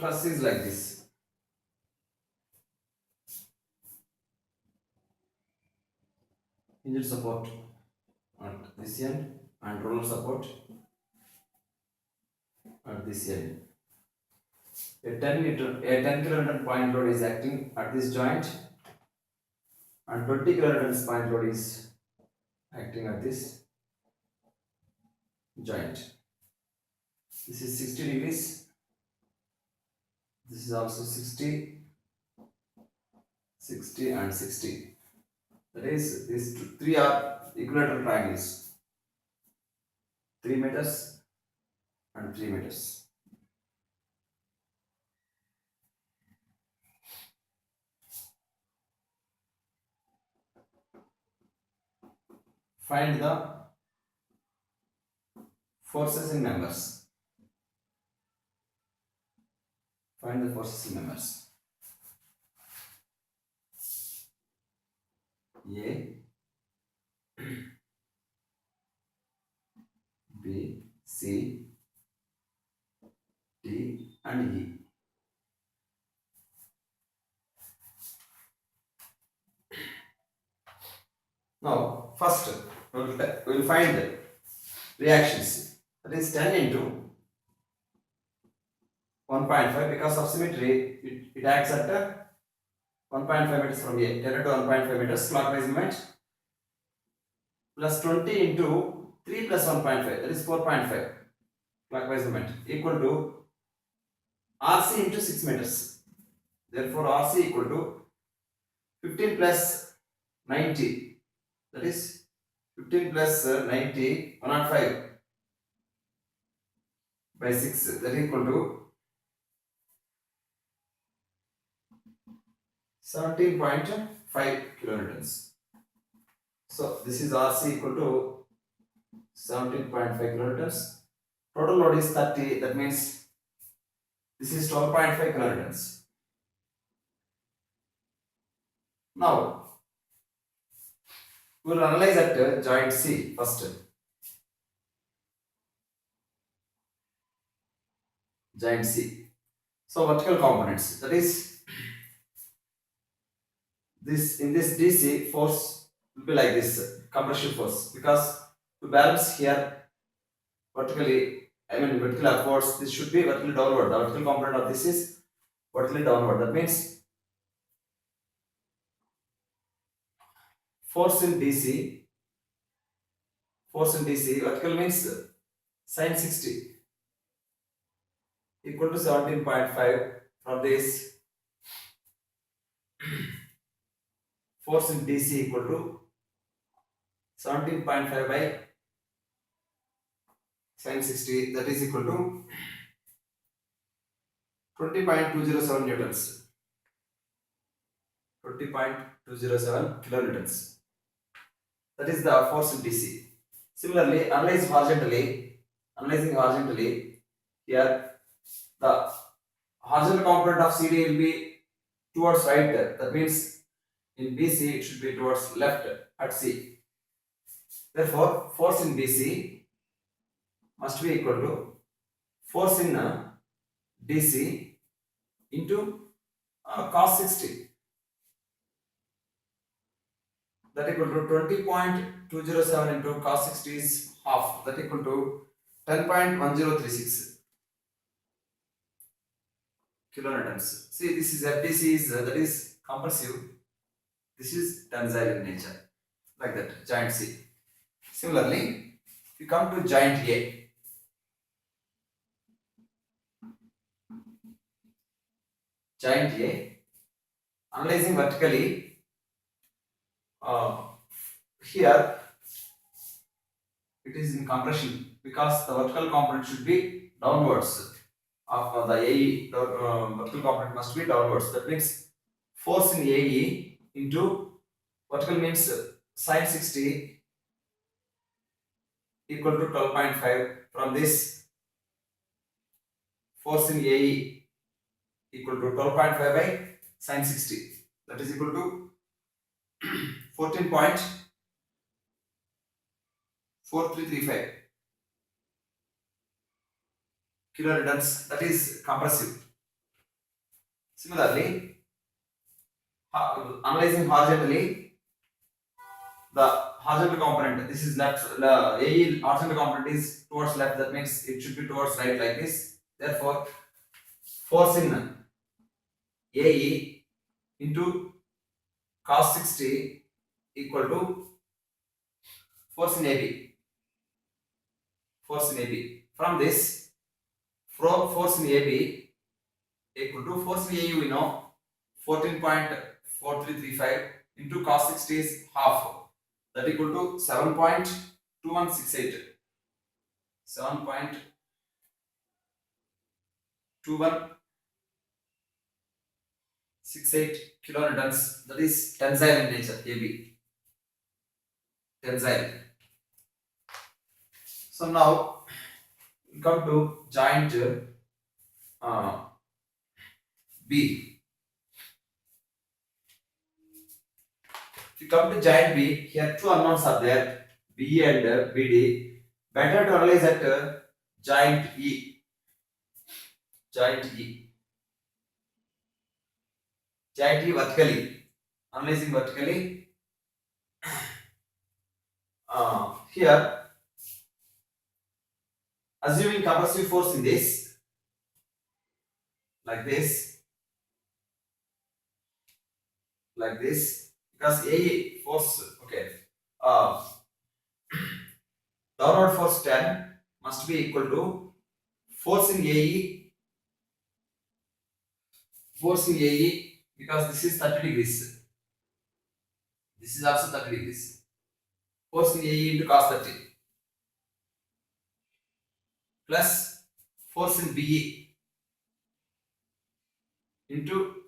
truss is like this. Hinge support at this end and roller support at this end. A 10 kilonewton point load is acting at this joint and 20 kilonewtons point load is acting at this joint. This is 60 degrees. This is also 60, 60 and 60. That is, these three are equilateral triangles. 3 meters and 3 meters. Find the forces in members. Find the forces in members. A, B, C, D and E. Now, first we will find the reactions. That is 10 into 1.5 because of symmetry, it acts at 1.5 meters from A. 10 into 1.5 meters clockwise movement plus 20 into 3 plus 1.5, that is 4.5 clockwise movement equal to RC into 6 meters. Therefore, RC equal to 15 plus 90, that is 15 plus 90, 105 by 6, that is equal to 17.5 kilonewtons. So this is RC equal to 17.5 kilonewtons. Total load is 30, that means this is 12.5 kilonewtons. Now we will analyze at joint C first. Joint C. So vertical components, that is this in this DC force will be like this compression force because to balance here vertically, vertical upwards, this should be vertically downward. The vertical component of this is vertically downward. That means force in DC, vertical means sine 60 equal to 17.5. From this, force in DC equal to 17.5 by sine 60, that is equal to 20.207 newtons. 20.207 kilonewtons. That is the force in DC. Similarly, analyzing horizontally, here the horizontal component of CD will be towards right. That means in BC it should be towards left at C. Therefore, force in BC must be equal to force in DC into cos 60. That equal to 20.207 into cos 60 is half. That equal to 10.1036 kilonewtons. See, this is FDC is that is compressive. This is tensile in nature, like that. Joint C. Similarly, if you come to joint A, analyzing vertically, here it is in compression because the vertical component should be downwards of the AE. Vertical component must be downwards. That means force in AE into vertical means sine 60 equal to 12.5. From this, force in AE equal to 12.5 by sine 60, that is equal to 14.4335 kilonewtons. That is compressive. Similarly, analyzing horizontally, the horizontal component, this is left, the AE horizontal component is towards left, that means it should be towards right like this. Therefore, force in AE into cos 60 equal to force in AB. Force in AB. From this, force in AB equal to force in AU, 14.4335 into cos 60 is half. That equal to 7.2168. 7.2168 kilonewtons. That is tensile in nature, AB. Tensile. So now we come to joint B. If you come to joint B, here two unknowns are there, B and BD. Better to analyze at joint E. Joint E. Joint E vertically. Analyzing vertically. Here, assuming compressive force in this, like this, because AE force, okay, downward force 10 must be equal to force in AE, because this is 30 degrees. This is also 30 degrees. Force in AE into cos 30 plus force in BE into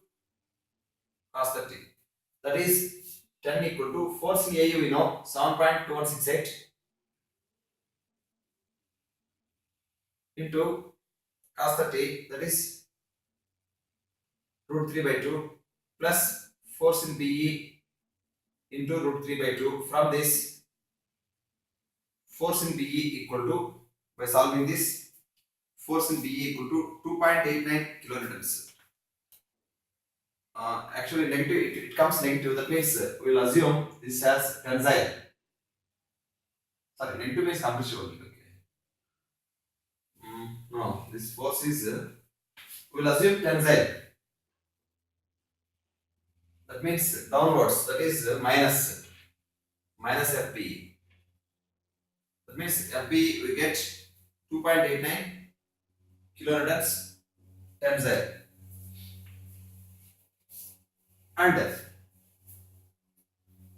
cos 30. That is 10 equal to force in AU, 7.2168 into cos 30, that is root 3 by 2 plus force in BE into root 3 by 2. From this, force in BE equal to, by solving this, force in BE equal to 2.89 kilonewtons. Actually negative, it comes negative, that means we will assume this has tensile. Sorry, negative means compressive only. Okay. No, this force is, we will assume tensile. That means downwards, that is minus FP. That means FP we get 2.89 kilonewtons tensile. And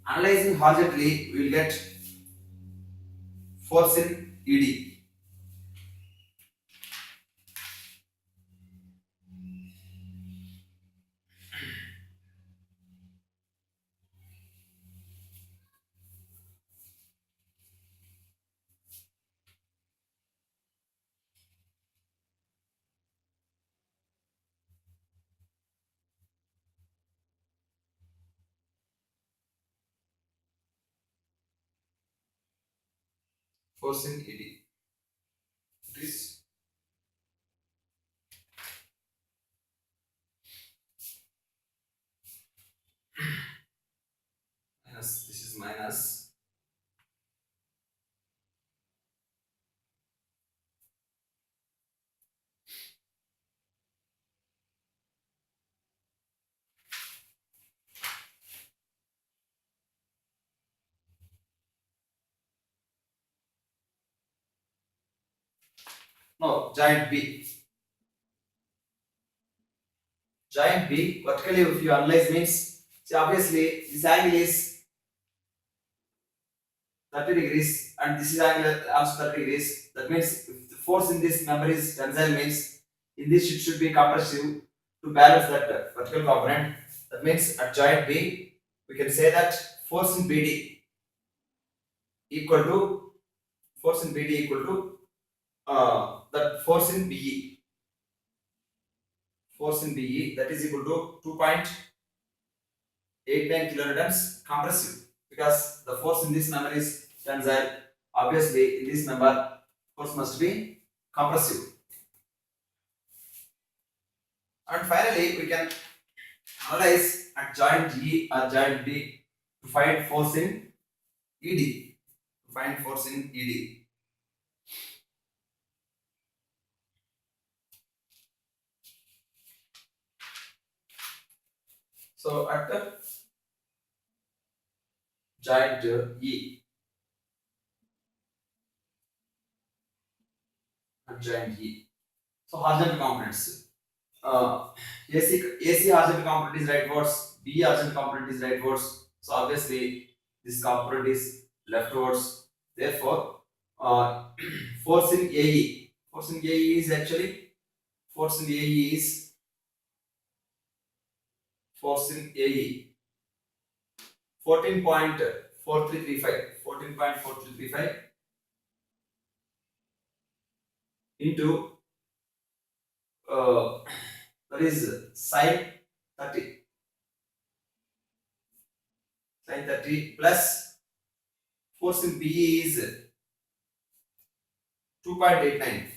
analyzing horizontally, we will get force in ED. Force in ED. It is minus, this is minus. No, giant B. Giant B, vertically if you analyze means, see obviously this angle is 30 degrees and this is angle also 30 degrees. That means if the force in this member is tensile, means in this it should be compressive to balance that vertical component. That means at joint B, we can say that force in BD equal to that force in BE. Force in BE, that is equal to 2.89 kilonewtons compressive, because the force in this member is tensile. Obviously, in this member, force must be compressive. And finally, we can analyze at joint E or joint D to find force in ED. To find force in ED. So at the joint E, at joint E. So horizontal components. AC horizontal component is rightwards, B horizontal component is rightwards. So obviously this component is leftwards. Therefore, force in AE. Force in AE is actually force in AE is force in AE 14.4335 14.4335 into that is sine 30 sine 30 plus force in PE is 2.89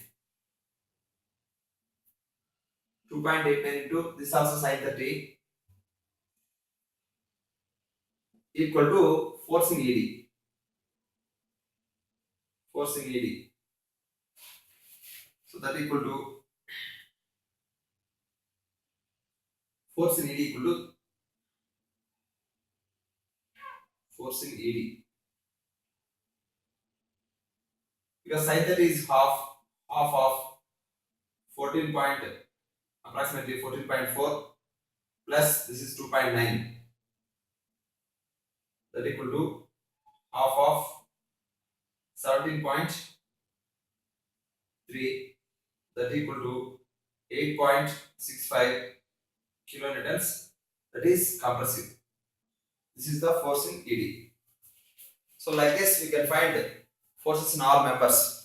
2.89 into this also sine 30 equal to force in ED. Force in ED. So that equal to force in ED equal to force in ED. Because sine 30 is half of 14 point approximately 14.4 plus this is 2.9, that equal to half of 17.3, that equal to 8.65 kilonewtons, that is compressive. This is the force in ED. So like this we can find forces in all members.